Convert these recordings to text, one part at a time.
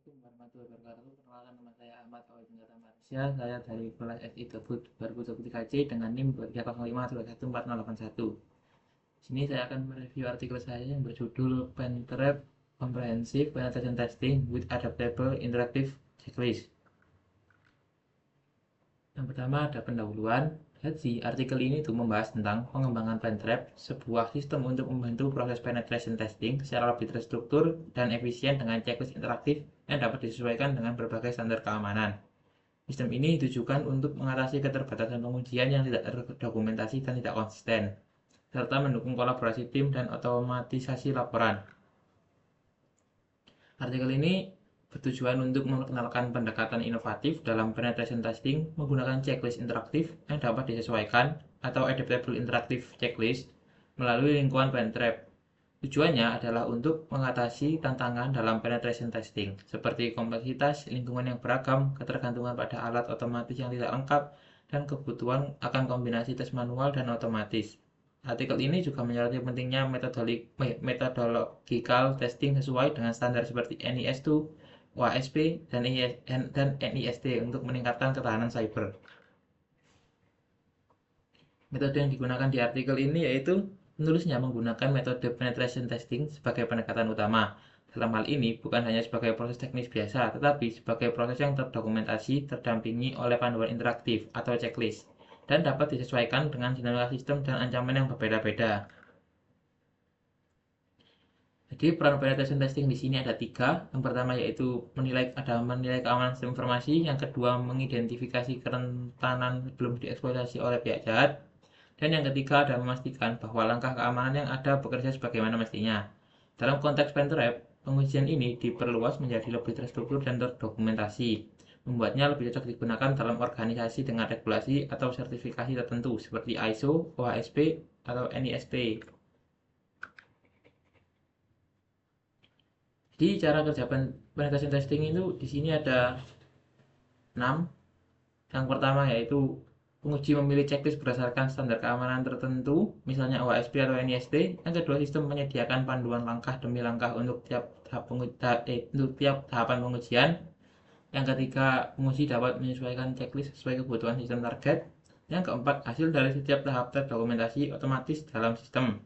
Assalamualaikum warahmatullahi wabarakatuh. Perkenalkan, nama saya Ahmad Fawzi Penggata Malaysia. Saya dari kelas SI Debut 2023C dengan NIM 305214081. Di sini saya akan mereview artikel saya yang berjudul Pentrap Comprehensive Penetration Testing with Adaptable Interactive Checklist. Yang pertama ada pendahuluan. Jadi, artikel ini tuh membahas tentang pengembangan Pentrap, sebuah sistem untuk membantu proses penetration testing secara lebih terstruktur dan efisien dengan checklist interaktif yang dapat disesuaikan dengan berbagai standar keamanan. Sistem ini ditujukan untuk mengatasi keterbatasan pengujian yang tidak terdokumentasi dan tidak konsisten, serta mendukung kolaborasi tim dan otomatisasi laporan. Artikel ini bertujuan untuk memperkenalkan pendekatan inovatif dalam penetration testing menggunakan checklist interaktif yang dapat disesuaikan atau adaptable interactive checklist melalui lingkungan Pentrap. Tujuannya adalah untuk mengatasi tantangan dalam penetration testing, seperti kompleksitas, lingkungan yang beragam, ketergantungan pada alat otomatis yang tidak lengkap, dan kebutuhan akan kombinasi tes manual dan otomatis. Artikel ini juga menyoroti pentingnya methodological testing sesuai dengan standar seperti NIS2, OASP, dan NIST untuk meningkatkan ketahanan cyber. Metode yang digunakan di artikel ini yaitu penulisnya menggunakan metode penetration testing sebagai pendekatan utama. Dalam hal ini bukan hanya sebagai proses teknis biasa, tetapi sebagai proses yang terdokumentasi, terdampingi oleh panduan interaktif atau checklist, dan dapat disesuaikan dengan dinamika sistem dan ancaman yang berbeda-beda. Jadi peran penetration testing di sini ada tiga. Yang pertama yaitu menilai keamanan sistem informasi. Yang kedua mengidentifikasi kerentanan sebelum dieksploitasi oleh pihak jahat. Dan yang ketiga adalah memastikan bahwa langkah keamanan yang ada bekerja sebagaimana mestinya. Dalam konteks Pentrap, pengujian ini diperluas menjadi lebih terstruktur dan terdokumentasi, membuatnya lebih cocok digunakan dalam organisasi dengan regulasi atau sertifikasi tertentu seperti ISO, OHSP, atau NIST. Jadi cara kerja penetration testing itu di sini ada 6. Yang pertama yaitu penguji memilih checklist berdasarkan standar keamanan tertentu, misalnya OASP atau NIST. Yang kedua, sistem menyediakan panduan langkah demi langkah untuk tiap tahapan pengujian. Yang ketiga, penguji dapat menyesuaikan checklist sesuai kebutuhan sistem target. Yang keempat, hasil dari setiap tahap terdokumentasi otomatis dalam sistem.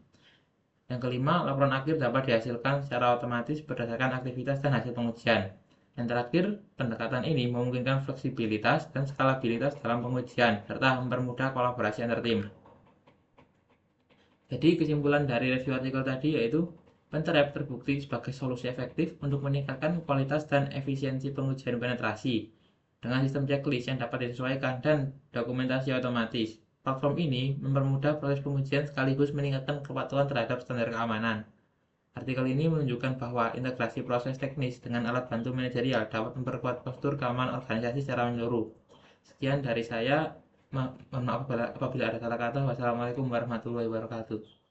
Yang kelima, laporan akhir dapat dihasilkan secara otomatis berdasarkan aktivitas dan hasil pengujian. Yang terakhir, pendekatan ini memungkinkan fleksibilitas dan skalabilitas dalam pengujian, serta mempermudah kolaborasi antar tim. Jadi kesimpulan dari review artikel tadi yaitu Pentrap terbukti sebagai solusi efektif untuk meningkatkan kualitas dan efisiensi pengujian penetrasi dengan sistem checklist yang dapat disesuaikan dan dokumentasi otomatis. Platform ini mempermudah proses pengujian sekaligus meningkatkan kepatuhan terhadap standar keamanan. Artikel ini menunjukkan bahwa integrasi proses teknis dengan alat bantu manajerial dapat memperkuat postur keamanan organisasi secara menyeluruh. Sekian dari saya. Mohon maaf apabila ada salah kata. Wassalamualaikum warahmatullahi wabarakatuh.